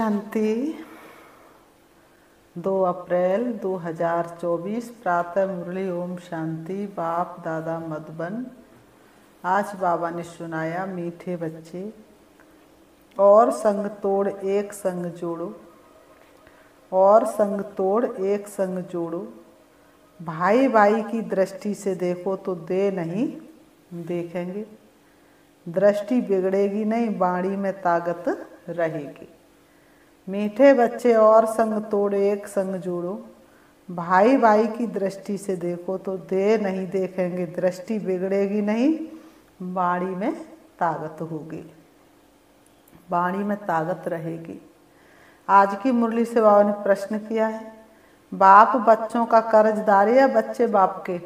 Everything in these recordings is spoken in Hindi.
शांति। 2 अप्रैल 2024 प्रातः मुरली। ओम शांति। बाप दादा मधुबन। आज बाबा ने सुनाया, मीठे बच्चे और संग तोड़ एक संग जोड़ो, और संग तोड़ एक संग जोड़ो। भाई भाई की दृष्टि से देखो तो दे नहीं देखेंगे। दृष्टि बिगड़ेगी नहीं, वाणी में ताकत रहेगी। मीठे बच्चे और संग तोड़ एक संग जोड़ो। भाई भाई की दृष्टि से देखो तो दे नहीं देखेंगे। दृष्टि बिगड़ेगी नहीं, वाणी में ताकत होगी, वाणी में ताकत रहेगी। आज की मुरली से बाबा ने प्रश्न किया है, बाप बच्चों का कर्जदार है या बच्चे बाप के?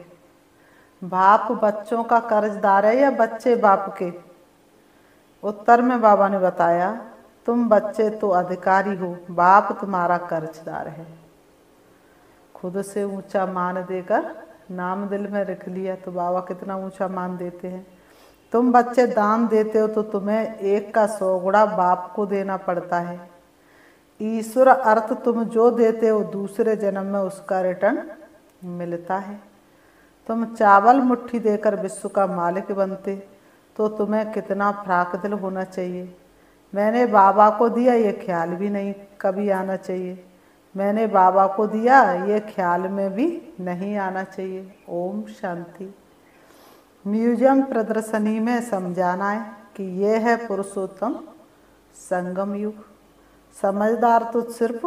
बाप बच्चों का कर्जदार है या बच्चे बाप के? उत्तर में बाबा ने बताया, तुम बच्चे तो अधिकारी हो, बाप तुम्हारा कर्जदार है। खुद से ऊंचा मान देकर नाम दिल में रख लिया तो बाबा कितना ऊंचा मान देते हैं। तुम बच्चे दान देते हो तो तुम्हें 1 का 100 गुणा बाप को देना पड़ता है। ईश्वर अर्थ तुम जो देते हो दूसरे जन्म में उसका रिटर्न मिलता है। तुम चावल मुट्ठी देकर विश्व का मालिक बनते तो तुम्हें कितना फ्राक दिल होना चाहिए। मैंने बाबा को दिया ये ख्याल भी नहीं कभी आना चाहिए। मैंने बाबा को दिया ये ख्याल में भी नहीं आना चाहिए। ओम शांति। म्यूजियम प्रदर्शनी में समझाना है कि ये है पुरुषोत्तम संगम युग। समझदार तो सिर्फ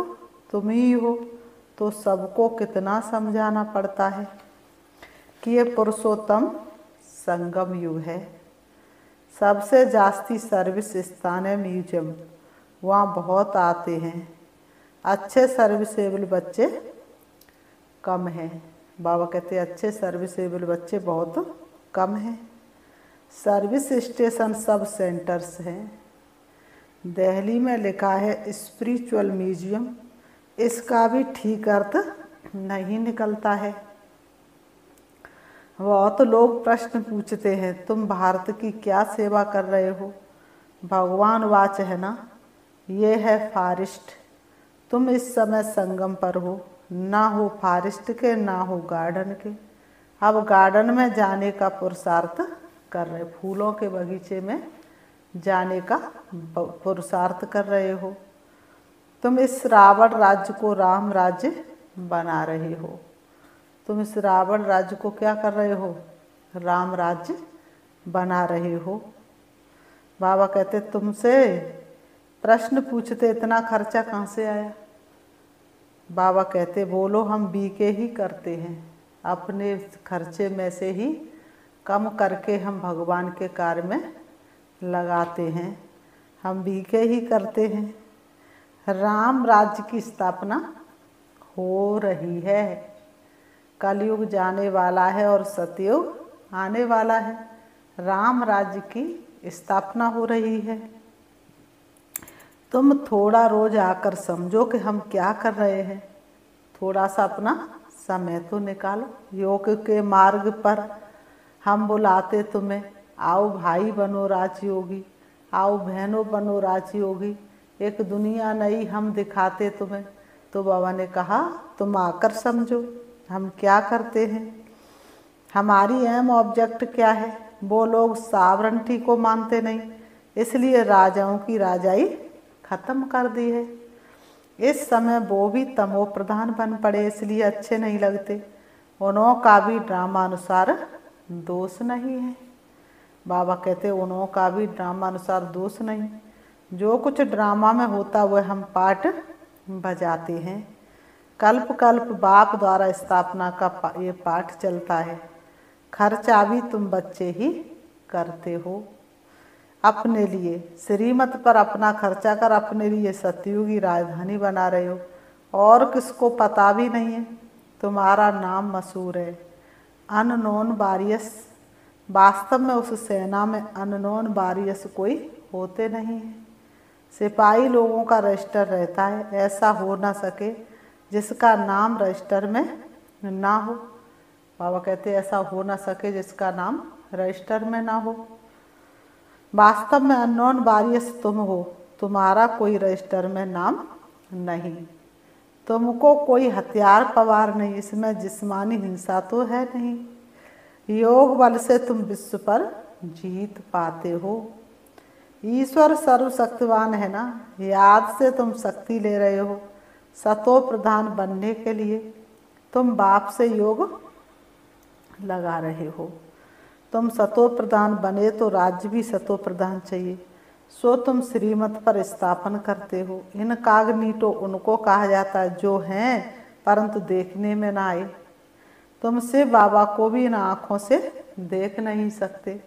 तुम ही हो, तो सबको कितना समझाना पड़ता है कि ये पुरुषोत्तम संगम युग है। सबसे जास्ती सर्विस स्थान है म्यूजियम, वहाँ बहुत आते हैं। अच्छे सर्विसेबल बच्चे कम हैं। बाबा कहते हैं अच्छे सर्विसेबल बच्चे बहुत कम हैं। सर्विस स्टेशन सब सेंटर्स हैं। दिल्ली में लिखा है स्पिरिचुअल म्यूजियम, इसका भी ठीक अर्थ नहीं निकलता है। बहुत लोग प्रश्न पूछते हैं, तुम भारत की क्या सेवा कर रहे हो? भगवान वाच है ना, ये है फॉरेस्ट। तुम इस समय संगम पर हो, ना हो फॉरेस्ट के ना हो गार्डन के। अब गार्डन में जाने का पुरुषार्थ कर रहे, फूलों के बगीचे में जाने का पुरुषार्थ कर रहे हो। तुम इस रावण राज्य को राम राज्य बना रहे हो। तुम इस रावण राज्य को क्या कर रहे हो? राम राज्य बना रहे हो। बाबा कहते तुमसे प्रश्न पूछते इतना खर्चा कहाँ से आया? बाबा कहते बोलो हम बीके ही करते हैं, अपने खर्चे में से ही कम करके हम भगवान के कार्य में लगाते हैं। हम बीके ही करते हैं। राम राज्य की स्थापना हो रही है। कलयुग जाने वाला है और सतयुग आने वाला है। राम राज्य की स्थापना हो रही है। तुम थोड़ा रोज आकर समझो कि हम क्या कर रहे हैं। थोड़ा सा अपना समय तो निकालो। योग के मार्ग पर हम बुलाते तुम्हें, आओ भाई बनो राजयोगी, आओ बहनों बनो राजयोगी। एक दुनिया नई हम दिखाते तुम्हें। तो बाबा ने कहा तुम आकर समझो हम क्या करते हैं, हमारी एम ऑब्जेक्ट क्या है। वो लोग सावरंटी को मानते नहीं, इसलिए राजाओं की राजाई खत्म कर दी है। इस समय वो भी तमो प्रधान बन पड़े, इसलिए अच्छे नहीं लगते। उन्हों का भी ड्रामा अनुसार दोष नहीं है। बाबा कहते उन्हों का भी ड्रामा अनुसार दोष नहीं। जो कुछ ड्रामा में होता वह हम पार्ट बजाते हैं। कल्प कल्प बाप द्वारा स्थापना का ये पाठ चलता है। खर्चा भी तुम बच्चे ही करते हो अपने लिए। श्रीमत पर अपना खर्चा कर अपने लिए सतयुगी राजधानी बना रहे हो, और किसको पता भी नहीं है। तुम्हारा नाम मशहूर है, अननोन वॉरियर्स। वास्तव में उस सेना में अननोन वॉरियर्स कोई होते नहीं हैं। सिपाही लोगों का रजिस्टर रहता है, ऐसा हो ना सके जिसका नाम रजिस्टर में ना हो। बाबा कहते ऐसा हो ना सके जिसका नाम रजिस्टर में ना हो। वास्तव में अननोन वॉरियर्स तुम हो, तुम्हारा कोई रजिस्टर में नाम नहीं। तुमको कोई हथियार पवार नहीं, इसमें जिस्मानी हिंसा तो है नहीं। योग बल से तुम विश्व पर जीत पाते हो। ईश्वर सर्वशक्तिवान है ना, याद से तुम शक्ति ले रहे हो। सतो प्रधान बनने के लिए तुम बाप से योग लगा रहे हो। तुम सतो प्रधान बने तो राज्य भी सतो प्रधान चाहिए, सो तुम श्रीमत पर स्थापन करते हो। इनकॉग्निटो उनको कहा जाता है जो हैं परंतु देखने में ना आए। तुम शिव बाबा को भी इन आँखों से देख नहीं सकते।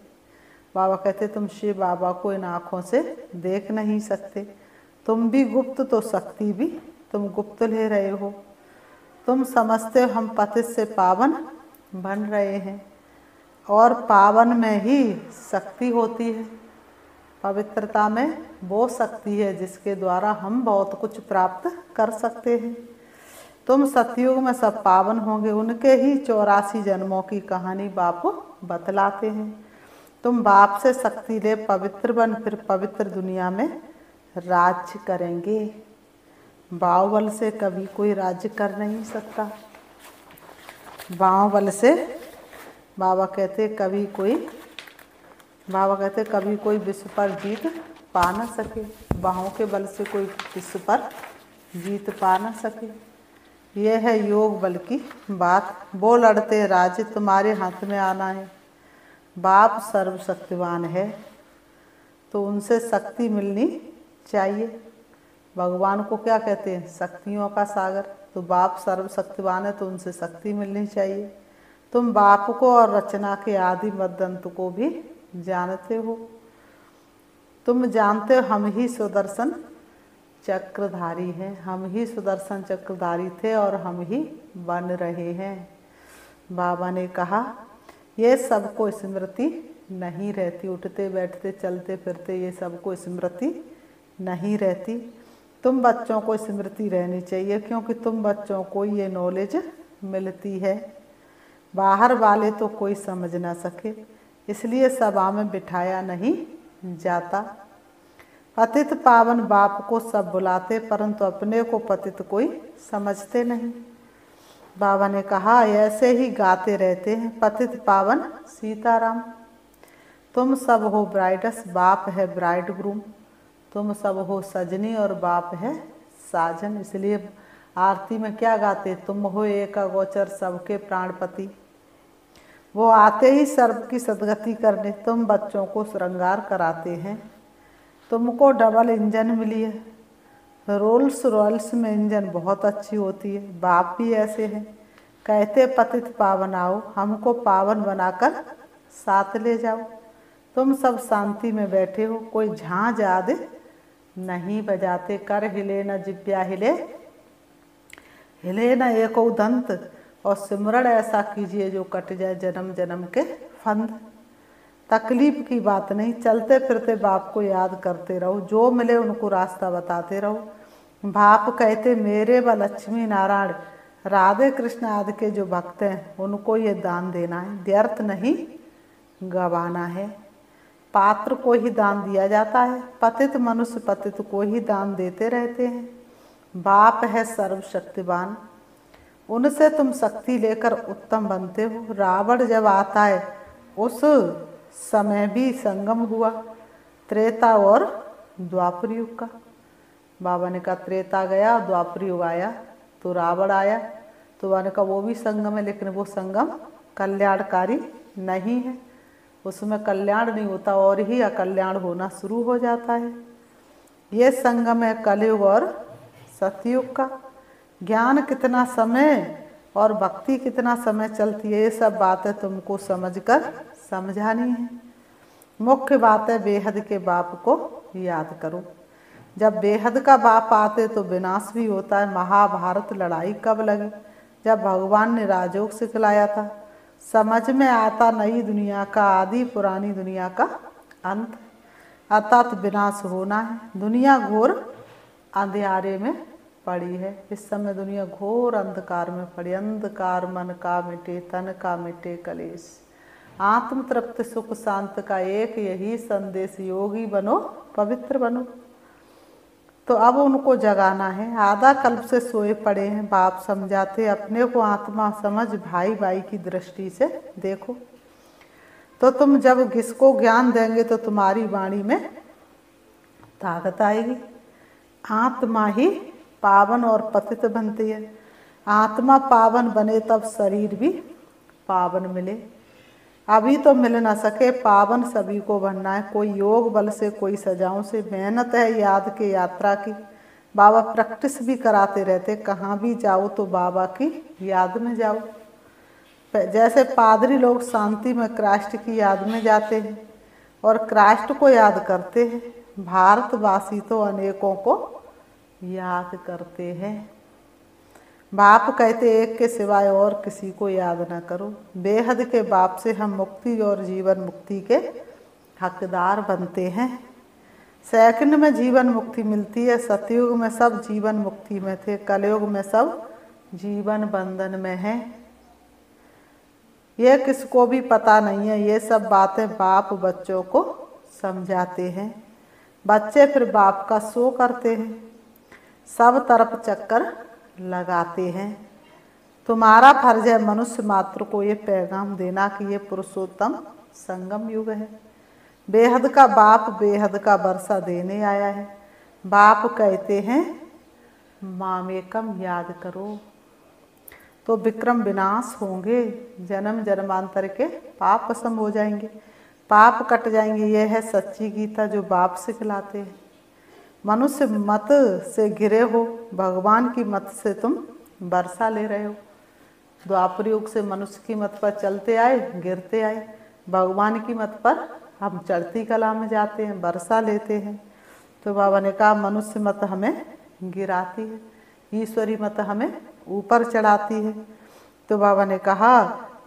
बाबा कहते तुम शिव बाबा को इन आँखों से देख नहीं सकते। तुम भी गुप्त तो शक्ति भी तुम गुप्त ले रहे हो। तुम समझते हो हम पतित से पावन बन रहे हैं, और पावन में ही शक्ति होती है। पवित्रता में वो शक्ति है जिसके द्वारा हम बहुत कुछ प्राप्त कर सकते हैं। तुम सतयुग में सब पावन होंगे, उनके ही 84 जन्मों की कहानी बाप बतलाते हैं। तुम बाप से शक्ति ले पवित्र बन, फिर पवित्र दुनिया में राज्य करेंगे। बाहुबल से कभी कोई राज्य कर नहीं सकता। बाहुबल से बाबा कहते कभी कोई विश्व पर जीत पा न सके। बाहों के बल से कोई विश्व पर जीत पा न सके। यह है योग बल की बात। वो लड़ते हैं, राज्य तुम्हारे हाथ में आना है। बाप सर्वशक्तिवान है तो उनसे शक्ति मिलनी चाहिए। भगवान को क्या कहते हैं? शक्तियों का सागर। तो बाप सर्वशक्तिवान है तो उनसे शक्ति मिलनी चाहिए। तुम बाप को और रचना के आदि मद्दंत को भी जानते हो। तुम जानते हो हम ही सुदर्शन चक्रधारी हैं। हम ही सुदर्शन चक्रधारी थे और हम ही बन रहे हैं। बाबा ने कहा ये सबको स्मृति नहीं रहती। उठते बैठते चलते फिरते ये सबको स्मृति नहीं रहती। तुम बच्चों को स्मृति रहनी चाहिए, क्योंकि तुम बच्चों को ये नॉलेज मिलती है। बाहर वाले तो कोई समझ ना सके, इसलिए सभा में बिठाया नहीं जाता। पतित पावन बाप को सब बुलाते, परंतु अपने को पतित कोई समझते नहीं। बाबा ने कहा ऐसे ही गाते रहते हैं, पतित पावन सीताराम। तुम सब हो ब्राइडस, बाप है ब्राइड ग्रूम। तुम सब हो सजनी और बाप है साजन। इसलिए आरती में क्या गाते? तुम हो एक अगोचर सबके प्राणपति। वो आते ही सर्व की सदगति करने तुम बच्चों को श्रृंगार कराते हैं। तुमको डबल इंजन मिली है। रोल्स रॉयल्स में इंजन बहुत अच्छी होती है। बाप भी ऐसे हैं, कहते पतित पावन आओ, हमको पावन बनाकर साथ ले जाओ। तुम सब शांति में बैठे हो, कोई झांझ आदि नहीं बजाते। कर हिले न जिब्या हिले, हिले न एको दंत, और सिमरण ऐसा कीजिए जो कट जाए जन्म जन्म के फंद। तकलीफ की बात नहीं, चलते फिरते बाप को याद करते रहो। जो मिले उनको रास्ता बताते रहो। बाप कहते मेरे व लक्ष्मी नारायण राधे कृष्ण आदि के जो भक्त हैं उनको ये दान देना है, व्यर्थ नहीं गवाना है। पात्र को ही दान दिया जाता है। पतित मनुष्य पतित को ही दान देते रहते हैं। बाप है सर्वशक्तिवान, उनसे तुम शक्ति लेकर उत्तम बनते हो। रावण जब आता है उस समय भी संगम हुआ, त्रेता और द्वापर युग का। बाबा ने कहा त्रेता गया, द्वापर युग आया तो रावण आया। तो बाबा ने कहा वो भी संगम है, लेकिन वो संगम कल्याणकारी नहीं है। उसमें कल्याण नहीं होता और ही अकल्याण होना शुरू हो जाता है। ये संगम है कलयुग और सतयुग का। ज्ञान कितना समय और भक्ति कितना समय चलती है, ये सब बातें तुमको समझकर समझानी है। मुख्य बात है बेहद के बाप को याद करो। जब बेहद का बाप आते तो विनाश भी होता है। महाभारत लड़ाई कब लगी? जब भगवान ने राजयोग सिखलाया था। समझ में आता नई दुनिया का आदि, पुरानी दुनिया का अंत। अर्थात विनाश होना है। दुनिया घोर अंधेरे में पड़ी है। इस समय दुनिया घोर अंधकार में पड़ी। अंधकार मन का मिटे, तन का मिटे कलेश। आत्म तृप्त सुख शांत का एक यही संदेश, योगी बनो पवित्र बनो। तो अब उनको जगाना है। आधा कल्प से सोए पड़े हैं। बाप समझाते अपने को आत्मा समझ, भाई भाई की दृष्टि से देखो। तो तुम जब किसको ज्ञान देंगे तो तुम्हारी वाणी में ताकत आएगी। आत्मा ही पावन और पतित बनती है। आत्मा पावन बने तब शरीर भी पावन मिले। अभी तो मिल ना सके, पावन सभी को बनना है। कोई योग बल से, कोई सजाओं से। मेहनत है याद के यात्रा की। बाबा प्रैक्टिस भी कराते रहते, कहाँ भी जाओ तो बाबा की याद में जाओ। जैसे पादरी लोग शांति में क्राइस्ट की याद में जाते हैं और क्राइस्ट को याद करते हैं। भारतवासी तो अनेकों को याद करते हैं। बाप कहते एक के सिवाय और किसी को याद न करो। बेहद के बाप से हम मुक्ति और जीवन मुक्ति के हकदार बनते हैं। सेकंड में जीवन मुक्ति मिलती है। सतयुग में सब जीवन मुक्ति में थे, कलयुग में सब जीवन बंधन में है। ये किसको भी पता नहीं है। ये सब बातें बाप बच्चों को समझाते हैं। बच्चे फिर बाप का शो करते हैं, सब तरफ चक्कर लगाते हैं। तुम्हारा फर्ज है मनुष्य मात्र को ये पैगाम देना कि ये पुरुषोत्तम संगम युग है। बेहद का बाप बेहद का वर्षा देने आया है। बाप कहते हैं मामेकम याद करो तो विक्रम विनाश होंगे। जन्म जन्मांतर के पाप भस्म हो जाएंगे, पाप कट जाएंगे। यह है सच्ची गीता जो बाप सिखलाते हैं। मनुष्य मत से घिरे हो, भगवान की मत से तुम वर्षा ले रहे हो। द्वापर युग से मनुष्य की मत पर चलते आए, गिरते आए। भगवान की मत पर हम चढ़ती कला में जाते हैं, वर्षा लेते हैं। तो बाबा ने कहा मनुष्य मत हमें गिराती है, ईश्वरी मत हमें ऊपर चढ़ाती है। तो बाबा ने कहा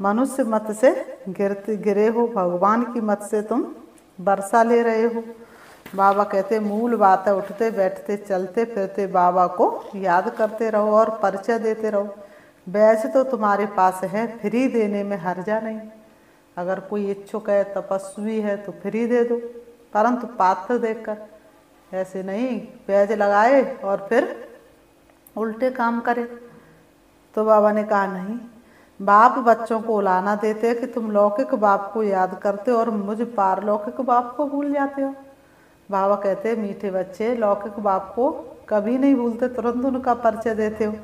मनुष्य मत से गिरे हो, भगवान की मत से तुम वर्षा ले रहे हो। बाबा कहते मूल बात है उठते बैठते चलते फिरते बाबा को याद करते रहो और परिचय देते रहो। बैच तो तुम्हारे पास है, फ्री देने में हर्जा नहीं। अगर कोई इच्छुक है, तपस्वी है तो फ्री दे दो, परंतु पात्र देखकर। ऐसे नहीं बैच लगाए और फिर उल्टे काम करे। तो बाबा ने कहा नहीं, बाप बच्चों को उलाना देते हैं कि तुम लौकिक बाप को याद करते हो और मुझ पारलौकिक बाप को भूल जाते हो। बाबा कहते हैं मीठे बच्चे लौकिक बाप को कभी नहीं भूलते, तुरंत उनका परिचय देते हो,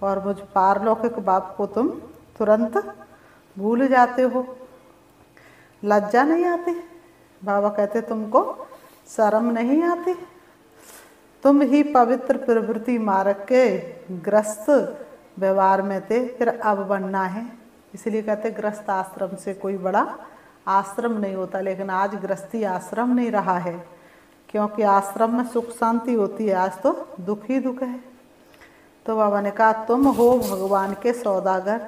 और मुझ पारलौकिक बाप को तुम तुरंत भूल जाते हो। लज्जा नहीं आती? बाबा कहते तुमको शर्म नहीं आती? तुम ही पवित्र प्रवृत्ति मार्ग के ग्रस्त व्यवहार में थे, फिर अब बनना है। इसलिए कहते ग्रस्त आश्रम से कोई बड़ा आश्रम नहीं होता। लेकिन आज गृहस्थी आश्रम नहीं रहा है, क्योंकि आश्रम में सुख शांति होती है, आज तो दुख ही दुख है। तो बाबा ने कहा तुम हो भगवान के सौदागर,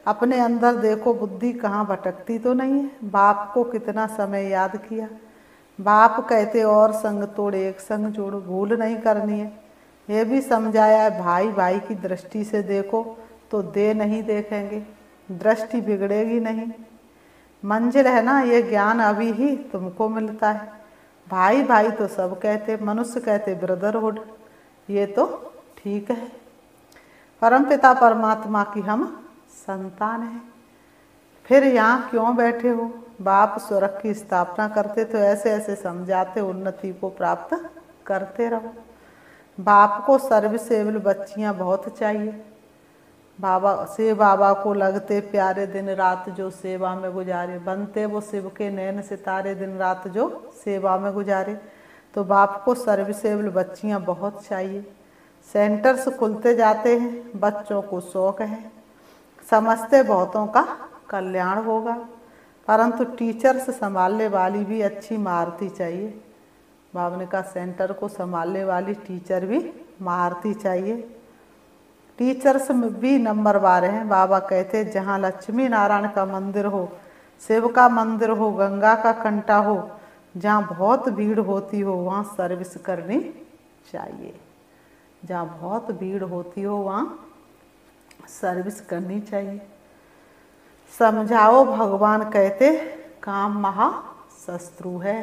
अपने अंदर देखो बुद्धि कहाँ भटकती तो नहीं है। बाप को कितना समय याद किया। बाप कहते और संग तोड़ एक संग जोड़, भूल नहीं करनी है। ये भी समझाया है भाई भाई की दृष्टि से देखो तो दे नहीं देखेंगे, दृष्टि बिगड़ेगी नहीं। मंजिल है ना, ये ज्ञान अभी ही तुमको मिलता है। भाई भाई तो सब कहते, मनुष्य कहते ब्रदरहुड, ये तो ठीक है। परमपिता परमात्मा की हम संतान हैं। फिर यहाँ क्यों बैठे हो? बाप स्वर्ग की स्थापना करते तो ऐसे ऐसे समझाते, उन्नति को प्राप्त करते रहो। बाप को सर्वसेवल बच्चियाँ बहुत चाहिए। बाबा को लगते प्यारे, दिन रात जो सेवा में गुजारे। बनते वो शिव के नैन सितारे, दिन रात जो सेवा में गुजारे। तो बाप को सर्वसेवल बच्चियाँ बहुत चाहिए। सेंटर्स खुलते जाते हैं, बच्चों को शौक है, समझते बहुतों का कल्याण होगा। परंतु टीचर्स संभालने वाली भी अच्छी महारथी चाहिए। बाबा ने कहा सेंटर को संभालने वाली टीचर भी महारथी चाहिए। टीचर्स में भी नंबरवार हैं। बाबा कहते जहाँ लक्ष्मी नारायण का मंदिर हो, शिव का मंदिर हो, गंगा का कंटा हो, जहाँ बहुत भीड़ होती हो वहाँ सर्विस करनी चाहिए। जहाँ बहुत भीड़ होती हो वहाँ सर्विस करनी चाहिए। समझाओ भगवान कहते काम महाशत्रु है।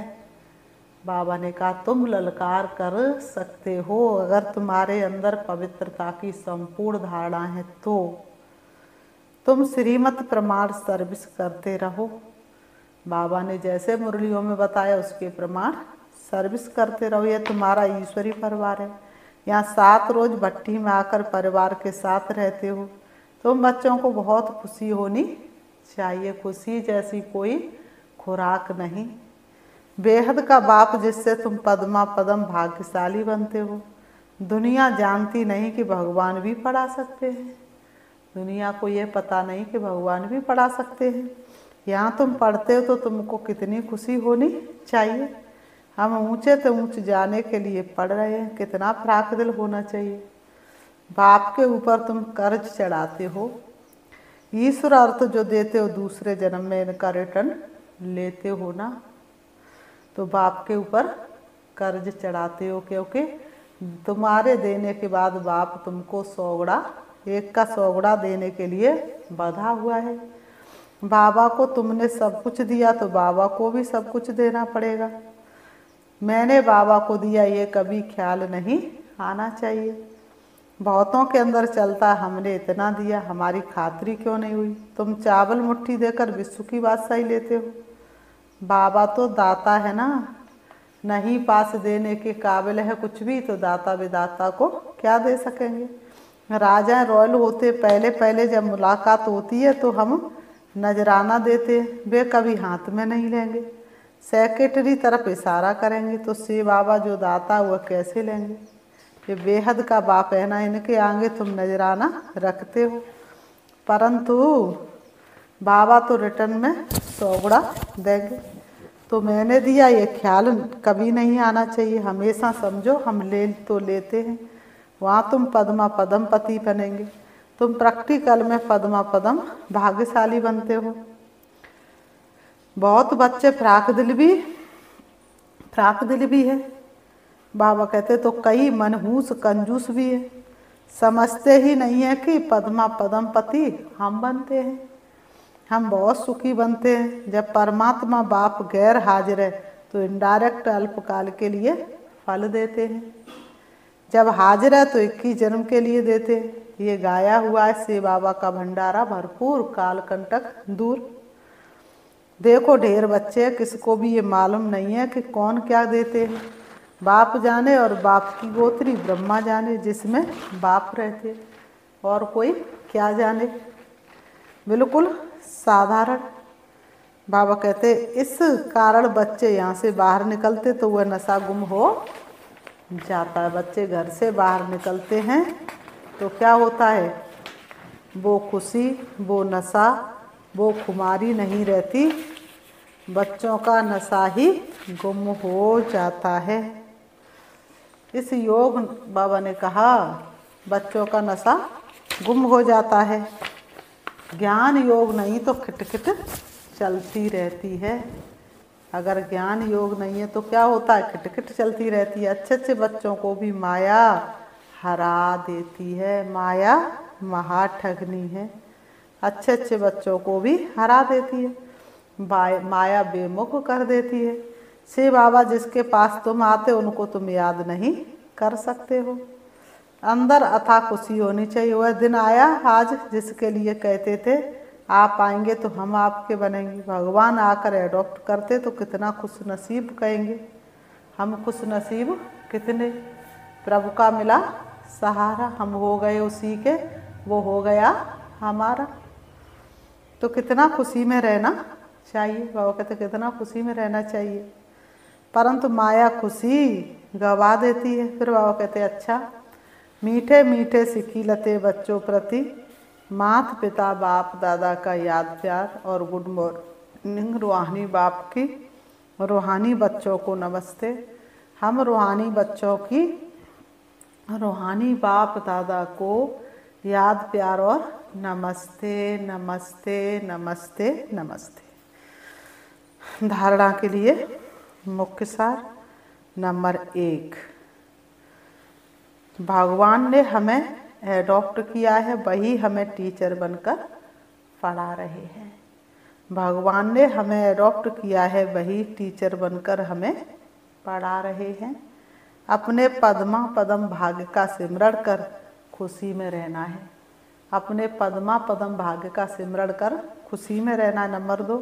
बाबा ने कहा तुम ललकार कर सकते हो, अगर तुम्हारे अंदर पवित्रता की संपूर्ण धारणा है तो तुम श्रीमत प्रमाण सर्विस करते रहो। बाबा ने जैसे मुरलियों में बताया उसके प्रमाण सर्विस करते रहो। यह तुम्हारा ईश्वरी परिवार है। यहाँ 7 रोज भट्टी में आकर परिवार के साथ रहते हो। तुम बच्चों को बहुत खुशी होनी चाहिए। खुशी जैसी कोई खुराक नहीं। बेहद का बाप जिससे तुम पद्मा पदम भाग्यशाली बनते हो। दुनिया जानती नहीं कि भगवान भी पढ़ा सकते हैं। दुनिया को ये पता नहीं कि भगवान भी पढ़ा सकते हैं। यहाँ तुम पढ़ते हो तो तुमको कितनी खुशी होनी चाहिए। हम ऊंचे से ऊंचे जाने के लिए पढ़ रहे हैं, कितना फ्राक दिल होना चाहिए। बाप के ऊपर तुम कर्ज चढ़ाते हो। ईश्वर अर्थ जो देते हो दूसरे जन्म में इनका रिटर्न लेते हो ना। तो बाप के ऊपर कर्ज चढ़ाते हो, क्योंकि तुम्हारे देने के बाद बाप तुमको 100 गुणा, 1 का 100 गुणा देने के लिए बंधा हुआ है। बाबा को तुमने सब कुछ दिया तो बाबा को भी सब कुछ देना पड़ेगा। मैंने बाबा को दिया ये कभी ख्याल नहीं आना चाहिए। बहुतों के अंदर चलता हमने इतना दिया, हमारी खातिरी क्यों नहीं हुई। तुम चावल मुट्ठी देकर विश्व की बादशाही लेते हो। बाबा तो दाता है ना, नहीं पास देने के काबिल है कुछ भी तो दाता विदाता को क्या दे सकेंगे। राजा रॉयल होते पहले पहले जब मुलाकात होती है तो हम नजराना देते हैं, वे कभी हाथ में नहीं लेंगे, सेक्रेटरी तरफ इशारा करेंगे। तो से बाबा जो दाता वह कैसे लेंगे। ये बेहद का बाप है ना, इनके आगे तुम नजराना रखते हो। परंतु बाबा तो रिटर्न में 100 गुणा देंगे। तो मैंने दिया ये ख्याल कभी नहीं आना चाहिए। हमेशा समझो हम ले तो लेते हैं, वहाँ तुम पद्मा पदम पति बनेंगे। तुम प्रैक्टिकल में पद्मा पदम भाग्यशाली बनते हो। बहुत बच्चे फ्राक दिल भी है। बाबा कहते तो कई मनहूस कंजूस भी है, समझते ही नहीं है कि पद्मा पदम पति हम बनते हैं। हम बहुत सुखी बनते हैं। जब परमात्मा बाप गैर हाजिर है तो इनडायरेक्ट अल्पकाल के लिए फल देते हैं, जब हाजिर है तो 21 जन्म के लिए देते हैं। ये गाया हुआ है से बाबा का भंडारा भरपूर, काल कंटक दूर। देखो ढेर बच्चे, किसको भी ये मालूम नहीं है कि कौन क्या देते हैं। बाप जाने और बाप की गोत्री ब्रह्मा जाने, जिसमें बाप रहते, और कोई क्या जाने। बिल्कुल साधारण। बाबा कहते इस कारण बच्चे यहाँ से बाहर निकलते तो वह नशा गुम हो जाता है। बच्चे घर से बाहर निकलते हैं तो क्या होता है, वो खुशी, वो नशा, वो खुमारी नहीं रहती। बच्चों का नशा ही गुम हो जाता है। इस योग बाबा ने कहा बच्चों का नशा गुम हो जाता है। ज्ञान योग नहीं तो खिटखिट चलती रहती है। अगर ज्ञान योग नहीं है तो क्या होता है, खिटखिट चलती रहती है। अच्छे अच्छे बच्चों को भी माया हरा देती है। माया महाठगनी है, अच्छे अच्छे बच्चों को भी हरा देती है। माया बेमुख कर देती है। से बाबा जिसके पास तुम आते उनको तुम याद नहीं कर सकते हो। अंदर अथाह खुशी होनी चाहिए। वह दिन आया आज जिसके लिए कहते थे आप आएंगे तो हम आपके बनेंगे। भगवान आकर एडॉप्ट करते तो कितना खुश नसीब कहेंगे। हम खुश नसीब कितने, प्रभु का मिला सहारा, हम हो गए उसी के, वो हो गया हमारा। तो कितना खुशी में रहना चाहिए। बाबा कहते कितना खुशी में रहना चाहिए, परंतु माया खुशी गवा देती है। फिर बाबा कहते अच्छा, मीठे मीठे सिखिलते बच्चों प्रति माता पिता बाप दादा का याद प्यार और गुड मॉर्निंग। रूहानी बाप की रूहानी बच्चों को नमस्ते। हम रूहानी बच्चों की रूहानी बाप दादा को याद प्यार और नमस्ते नमस्ते नमस्ते नमस्ते। धारणा के लिए मुख्य सार नंबर 1, भगवान ने हमें एडॉप्ट किया है, वही हमें टीचर बनकर पढ़ा रहे हैं। भगवान ने हमें एडॉप्ट किया है, वही टीचर बनकर हमें पढ़ा रहे हैं। अपने पद्मा पदम भाग्य का सिमरण कर खुशी में रहना है। अपने पद्मा पदम भाग्य का सिमरण कर खुशी में रहना है। नंबर 2,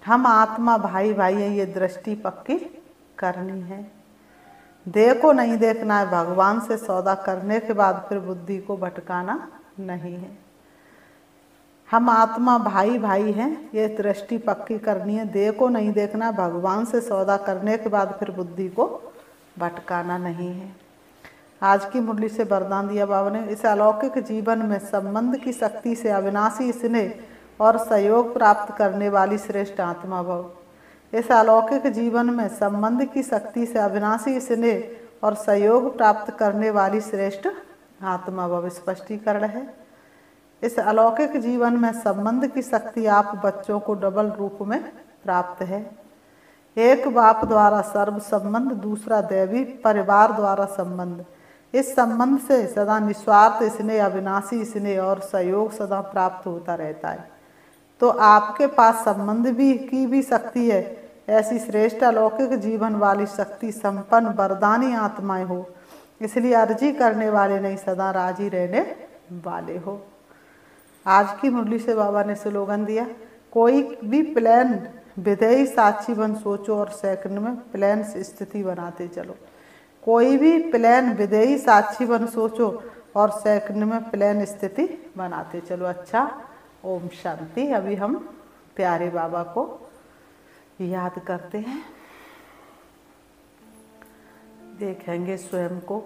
हम आत्मा भाई भाई हैं, ये दृष्टि पक्की करनी है। देह को नहीं देखना है, भगवान से सौदा करने के बाद फिर बुद्धि को भटकाना नहीं है। हम आत्मा भाई भाई हैं, ये दृष्टि पक्की करनी है। देह को नहीं देखना, भगवान से सौदा करने के बाद फिर बुद्धि को भटकाना नहीं है। आज की मुरली से वरदान दिया बाबा ने, इस अलौकिक जीवन में संबंध की शक्ति से अविनाशी स्नेह और सहयोग प्राप्त करने वाली श्रेष्ठ आत्मा भव। इस अलौकिक जीवन में संबंध की शक्ति से अविनाशी स्नेह और सहयोग प्राप्त करने वाली श्रेष्ठ आत्मा भव। स्पष्टीकरण है, इस अलौकिक जीवन में संबंध की शक्ति आप बच्चों को डबल रूप में प्राप्त है। एक बाप द्वारा सर्व संबंध, दूसरा दैवी परिवार द्वारा संबंध। इस संबंध से सदा निस्वार्थ स्नेह, अविनाशी स्नेह और सहयोग सदा प्राप्त होता रहता है। तो आपके पास संबंध की भी शक्ति है। ऐसी श्रेष्ठ अलौकिक जीवन वाली शक्ति संपन्न वरदानी आत्माएं हो, इसलिए अर्जी करने वाले नहीं, सदा राजी रहने वाले हो। आज की मुरली से बाबा ने स्लोगन दिया, कोई भी प्लान विधेयी साक्षी बन सोचो और सेकंड में प्लान स्थिति बनाते चलो। कोई भी प्लान विधेयी साक्षी बन सोचो और सेकंड में प्लान स्थिति बनाते चलो। अच्छा, ओम शांति। अभी हम प्यारे बाबा को याद करते हैं, देखेंगे स्वयं को।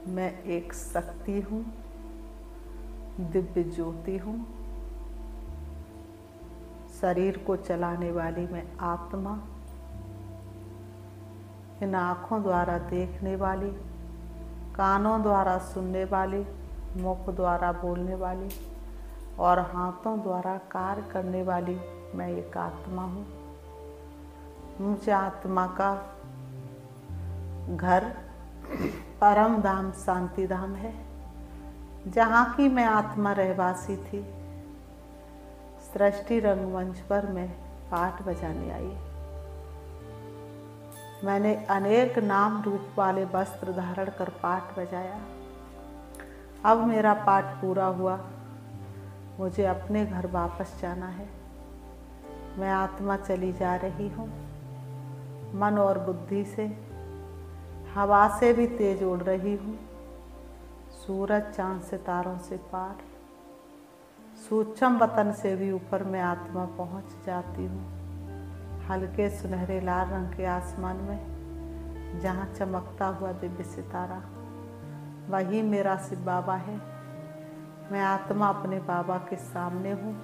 मैं एक शक्ति हूँ, दिव्य ज्योति हूँ, शरीर को चलाने वाली मैं आत्मा, इन आँखों द्वारा देखने वाली, कानों द्वारा सुनने वाली, मुख द्वारा बोलने वाली और हाथों द्वारा कार्य करने वाली मैं एक आत्मा हूँ। मुझे आत्मा का घर परम धाम शांति धाम है, जहाँ की मैं आत्मा रहवासी थी। सृष्टि रंगमंच पर मैं पाठ बजाने आई। मैंने अनेक नाम रूप वाले वस्त्र धारण कर पाठ बजाया। अब मेरा पाठ पूरा हुआ, मुझे अपने घर वापस जाना है। मैं आत्मा चली जा रही हूँ, मन और बुद्धि से, हवा से भी तेज उड़ रही हूँ, सूरज चांद सितारों से पार, सूक्ष्म वतन से भी ऊपर मैं आत्मा पहुँच जाती हूँ। हल्के सुनहरे लाल रंग के आसमान में जहाँ चमकता हुआ दिव्य सितारा, वही मेरा शिव बाबा है। मैं आत्मा अपने बाबा के सामने हूँ।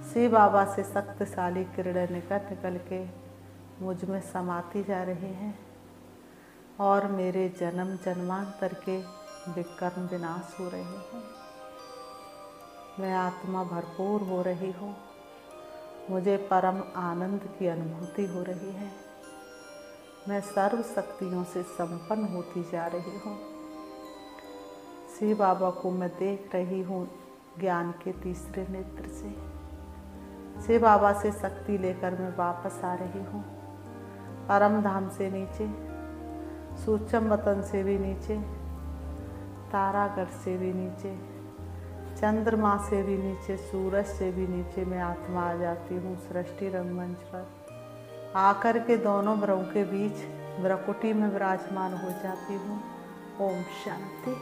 शिव बाबा से शक्तिशाली किरणें निकल के मुझ में समाती जा रही हैं और मेरे जन्म जन्मांतर के विकर्म विनाश हो रहे हैं। मैं आत्मा भरपूर हो रही हूँ, मुझे परम आनंद की अनुभूति हो रही है। मैं सर्व शक्तियों से संपन्न होती जा रही हूँ। शिव बाबा को मैं देख रही हूँ ज्ञान के तीसरे नेत्र से। शिव बाबा से शक्ति लेकर मैं वापस आ रही हूँ, परम धाम से नीचे, सूक्ष्म वतन से भी नीचे, तारागढ़ से भी नीचे, चंद्रमा से भी नीचे, सूरज से भी नीचे मैं आत्मा आ जाती हूँ सृष्टि रंगमंच पर। आकर के दोनों भ्रमों के बीच भ्रकुटी में विराजमान हो जाती हूँ। ओम शांति।